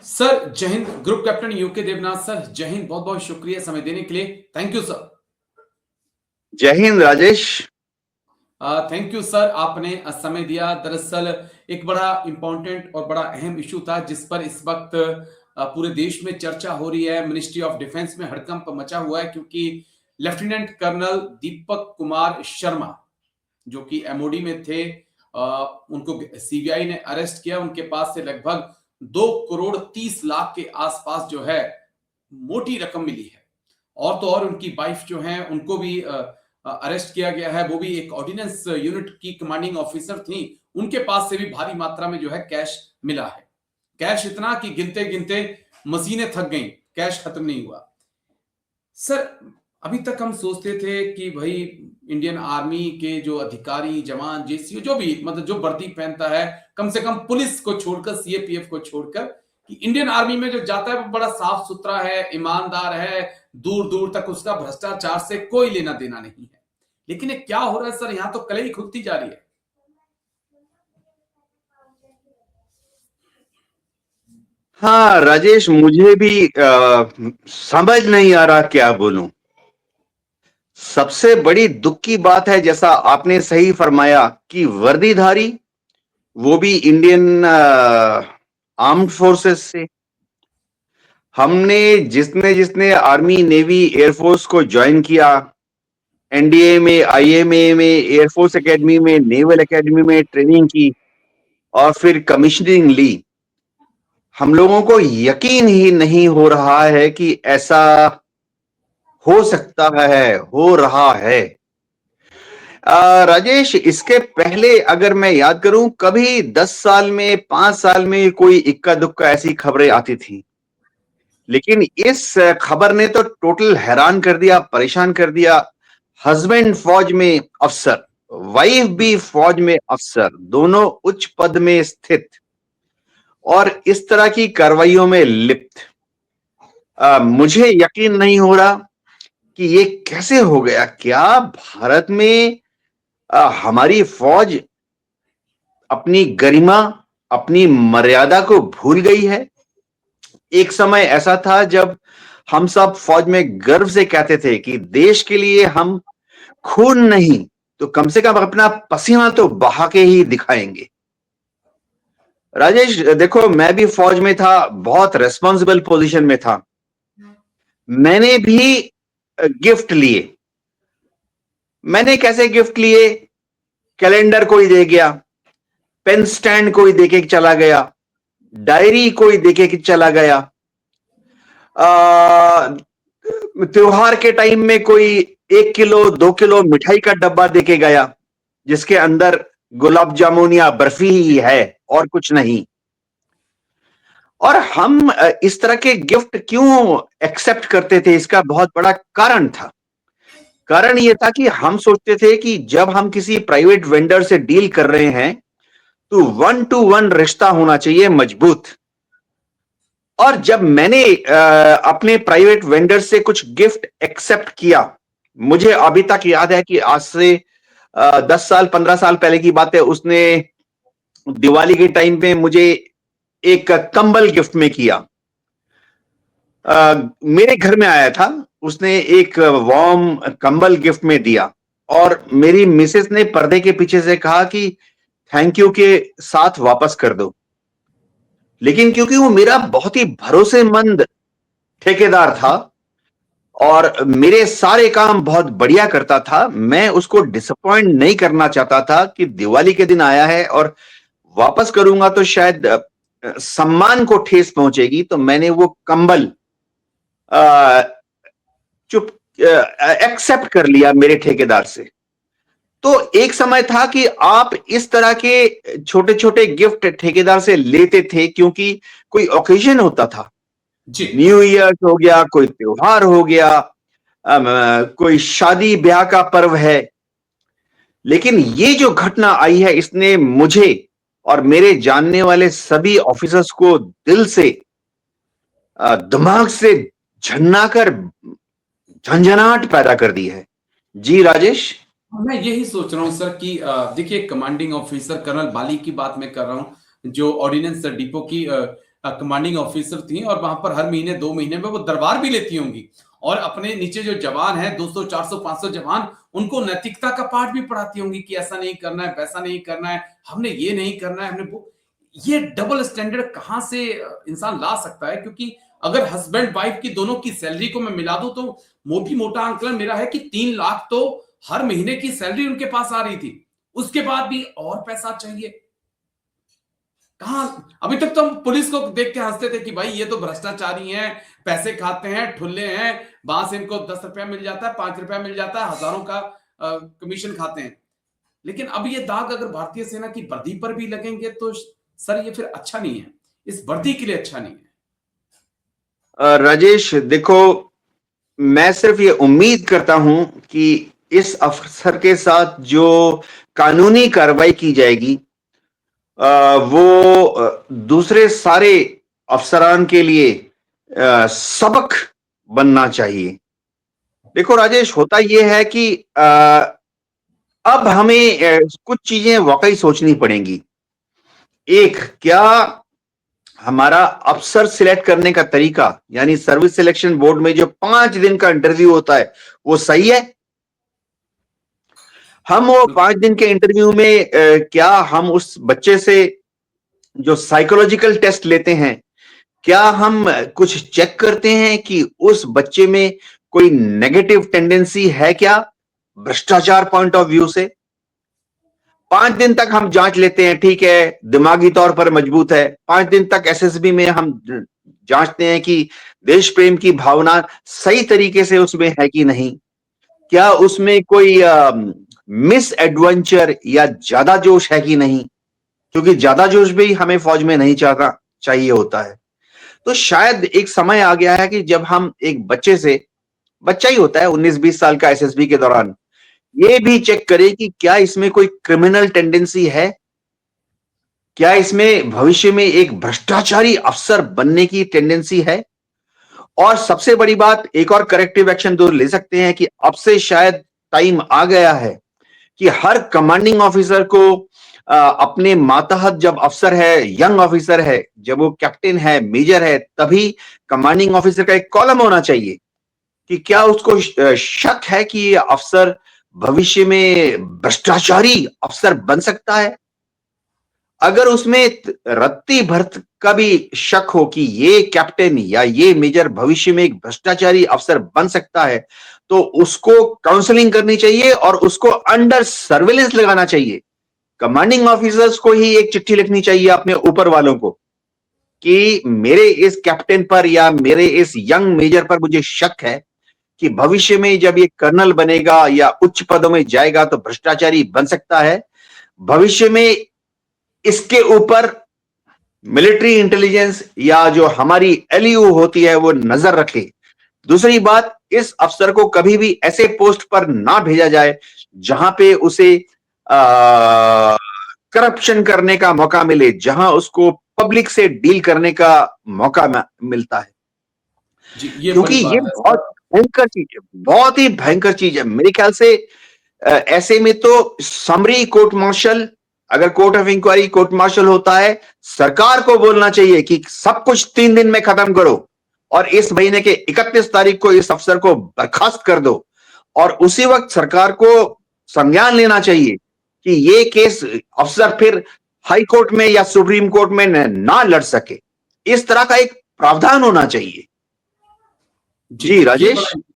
Sir जय हिंद। Group captain UK Devnath sir, जय हिंद। बहुत बहुत शुक्रिया समय देने के लिए। Thank you sir. जय हिंद राजेश। थैंक यू सर, आपने समय दिया। दरअसल एक बड़ा इंपॉर्टेंट और बड़ा अहम इशू था जिस पर इस वक्त पूरे देश में चर्चा हो रही है। मिनिस्ट्री ऑफ डिफेंस में हड़कंप मचा हुआ है क्योंकि लेफ्टिनेंट कर्नल दीपक कुमार शर्मा जो कि एमओडी में थे, उनको सीबीआई ने अरेस्ट किया। उनके पास से लगभग 2 करोड़ 30 लाख के आसपास जो है मोटी रकम मिली है। और तो और उनकी वाइफ जो है उनको भी अरेस्ट किया गया है। वो भी एक ऑर्डिनेंस यूनिट की कमांडिंग ऑफिसर थी। उनके पास से भी भारी मात्रा में जो है कैश मिला है। कैश इतना कि गिनते गिनते मशीनें थक गई, कैश खत्म नहीं हुआ। सर अभी तक हम सोचते थे कि भाई इंडियन आर्मी के जो अधिकारी, जवान, जेसीओ, जो भी मतलब जो वर्दी पहनता है, कम से कम पुलिस को छोड़कर, सीएपीएफ को छोड़कर, कि इंडियन आर्मी में जो जाता है वो बड़ा साफ सुथरा है, ईमानदार है, दूर दूर तक उसका भ्रष्टाचार से कोई लेना देना नहीं है। लेकिन ये क्या हो रहा है सर, यहां तो कलई खुलती जा रही है। हाँ राजेश, मुझे भी समझ नहीं आ रहा क्या बोलूं। सबसे बड़ी दुख की बात है, जैसा आपने सही फरमाया, कि वर्दीधारी, वो भी इंडियन आर्म्ड फोर्सेस से। हमने जिसने जिसने आर्मी, नेवी, एयरफोर्स को ज्वाइन किया, एनडीए में, आईएमए में, एयरफोर्स एकेडमी में, नेवल एकेडमी में ट्रेनिंग की और फिर कमीशनिंग ली, हम लोगों को यकीन ही नहीं हो रहा है कि ऐसा हो सकता है, हो रहा है। राजेश, इसके पहले अगर मैं याद करूं, कभी 10 साल में, 5 साल में कोई इक्का दुक्का ऐसी खबरें आती थी, लेकिन इस खबर ने तो टोटल हैरान कर दिया, परेशान कर दिया। हस्बैंड फौज में अफसर, वाइफ भी फौज में अफसर, दोनों उच्च पद में स्थित और इस तरह की कार्रवाइयों में लिप्त। मुझे यकीन नहीं हो रहा कि ये कैसे हो गया। क्या भारत में हमारी फौज अपनी गरिमा, अपनी मर्यादा को भूल गई है? एक समय ऐसा था जब हम सब फौज में गर्व से कहते थे कि देश के लिए हम खून नहीं तो कम से कम अपना पसीना तो बहा के ही दिखाएंगे। राजेश देखो, मैं भी फौज में था, बहुत रेस्पॉन्सिबल पोजीशन में था। मैंने भी गिफ्ट लिए। मैंने कैसे गिफ्ट लिए? कैलेंडर कोई दे गया, पेन स्टैंड कोई देके चला गया, डायरी कोई देके चला गया, त्योहार के टाइम में कोई 1 किलो 2 किलो मिठाई का डब्बा देके गया जिसके अंदर गुलाब जामुन या बर्फी ही है और कुछ नहीं। और हम इस तरह के गिफ्ट क्यों एक्सेप्ट करते थे, इसका बहुत बड़ा कारण था। कारण यह था कि हम सोचते थे कि जब हम किसी प्राइवेट वेंडर से डील कर रहे हैं तो 1 to 1 रिश्ता होना चाहिए, मजबूत। और जब मैंने अपने प्राइवेट वेंडर से कुछ गिफ्ट एक्सेप्ट किया, मुझे अभी तक याद है कि आज से 10 साल 15 साल पहले की बात है, उसने दिवाली के टाइम पे मुझे एक कंबल गिफ्ट में किया। मेरे घर में आया था, उसने एक वार्म कंबल गिफ्ट में दिया और मेरी मिसेस ने पर्दे के पीछे से कहा कि थैंक यू के साथ वापस कर दो। लेकिन क्योंकि वो मेरा बहुत ही भरोसेमंद ठेकेदार था और मेरे सारे काम बहुत बढ़िया करता था, मैं उसको डिसअपॉइंट नहीं करना चाहता था कि दिवाली के दिन आया है और वापस करूंगा तो शायद सम्मान को ठेस पहुंचेगी। तो मैंने वो कंबल चुप एक्सेप्ट कर लिया मेरे ठेकेदार से। तो एक समय था कि आप इस तरह के छोटे छोटे गिफ्ट ठेकेदार से लेते थे क्योंकि कोई ओकेजन होता था जी। न्यू ईयर हो गया, कोई त्योहार हो गया, कोई शादी ब्याह का पर्व है। लेकिन ये जो घटना आई है, इसने मुझे और मेरे जानने वाले सभी ऑफिसर्स को दिल से, दिमाग से झन्नाकर झंझनाहट पैदा कर दी है। जी राजेश। मैं यही सोच रहा हूं सर कि देखिए, कमांडिंग ऑफिसर कर्नल बाली की बात मैं कर रहा हूं जो ऑर्डिनेंस डिपो की कमांडिंग ऑफिसर थी और वहां पर हर महीने 2 महीने में वो दरबार भी लेती होंगी और अपने नीचे जो जवान है 200 400 500 जवान उनको नैतिकता का पाठ भी पढ़ाती होंगी कि ऐसा नहीं करना है, वैसा नहीं करना है, हमने ये नहीं करना है, हमने वो। ये डबल स्टैंडर्ड कहां से इंसान ला सकता है? क्योंकि अगर हस्बैंड वाइफ की दोनों की सैलरी को मैं मिला दूं तो मोटी मोटा आंकलन मेरा है कि 3 लाख तो हर महीने की सैलरी उनके पास आ रही थी। उसके बाद भी और पैसा चाहिए। कहां? अभी तक तो हम पुलिस को देख के हंसते थे कि भाई ये तो भ्रष्टाचारी हैं, पैसे खाते हैं, ठुल्ले हैं, वहां से इनको 10 रुपया मिल जाता है, 5 रुपया मिल जाता है, हजारों का कमीशन खाते हैं। लेकिन अब ये दाग अगर भारतीय सेना की वर्दी पर भी लगेंगे तो सर ये फिर अच्छा नहीं है, इस वर्दी के लिए अच्छा नहीं है। राजेश देखो, मैं सिर्फ ये उम्मीद करता हूं कि इस अफसर के साथ जो कानूनी कार्रवाई की जाएगी वो दूसरे सारे अफसरान के लिए सबक बनना चाहिए। देखो राजेश, होता यह है कि अब हमें कुछ चीजें वाकई सोचनी पड़ेंगी। एक, क्या हमारा अफसर सिलेक्ट करने का तरीका, यानी सर्विस सिलेक्शन बोर्ड में जो 5 दिन का इंटरव्यू होता है, वो सही है? हम वो 5 दिन के इंटरव्यू में क्या हम उस बच्चे से जो साइकोलॉजिकल टेस्ट लेते हैं, क्या हम कुछ चेक करते हैं कि उस बच्चे में कोई नेगेटिव टेंडेंसी है क्या, भ्रष्टाचार पॉइंट ऑफ व्यू से? 5 दिन तक हम जांच लेते हैं, ठीक है, दिमागी तौर पर मजबूत है। 5 दिन तक एसएसबी में हम जांचते हैं कि देश प्रेम की भावना सही तरीके से उसमें है कि नहीं, क्या उसमें कोई मिस एडवेंचर या ज्यादा जोश है कि नहीं, क्योंकि ज्यादा जोश भी हमें फौज में नहीं चाहता चाहिए होता है। तो शायद एक समय आ गया है कि जब हम एक बच्चे से, बच्चा ही होता है 19-20 साल का, एसएसबी के दौरान ये भी चेक करें कि क्या इसमें कोई क्रिमिनल टेंडेंसी है, क्या इसमें भविष्य में एक भ्रष्टाचारी अफसर बनने की टेंडेंसी है। और सबसे बड़ी बात, एक और करेक्टिव एक्शन दो ले सकते हैं कि अब से शायद टाइम आ गया है कि हर कमांडिंग ऑफिसर को अपने मातहत जब अफसर है, यंग ऑफिसर है, जब वो कैप्टन है, मेजर है, तभी कमांडिंग ऑफिसर का एक कॉलम होना चाहिए कि क्या उसको शक है कि ये अफसर भविष्य में भ्रष्टाचारी अफसर बन सकता है। अगर उसमें रत्ती भर का भी शक हो कि ये कैप्टन या ये मेजर भविष्य में एक भ्रष्टाचारी अफसर बन सकता है, तो उसको काउंसलिंग करनी चाहिए और उसको अंडर सर्वेलेंस लगाना चाहिए। कमांडिंग ऑफिसर्स को ही एक चिट्ठी लिखनी चाहिए अपने ऊपर वालों को कि मेरे इस कैप्टन पर या मेरे इस यंग मेजर पर मुझे शक है कि भविष्य में जब ये कर्नल बनेगा या उच्च पदों में जाएगा तो भ्रष्टाचारी बन सकता है। भविष्य में इसके ऊपर मिलिट्री इंटेलिजेंस या जो हमारी एलयू होती है वो नजर रखे। दूसरी बात, इस अफसर को कभी भी ऐसे पोस्ट पर ना भेजा जाए जहां पे उसे करप्शन करने का मौका मिले, जहां उसको पब्लिक से डील करने का मौका मिलता है। क्योंकि ये बहुत भयंकर चीज है, बहुत ही भयंकर चीज है। मेरे ख्याल से ऐसे में तो समरी कोर्ट मार्शल, अगर court of inquiry court martial होता है, सरकार को बोलना चाहिए कि सब कुछ 3 दिन में खत्म करो और इस महीने के 31 तारीख को इस अफसर को बर्खास्त कर दो। और उसी वक्त सरकार को संज्ञान लेना चाहिए कि ये केस अफसर फिर हाई कोर्ट में या सुप्रीम कोर्ट में ना लड़ सके। इस तरह का एक प्रावधान होना चाहिए। जी राजेश।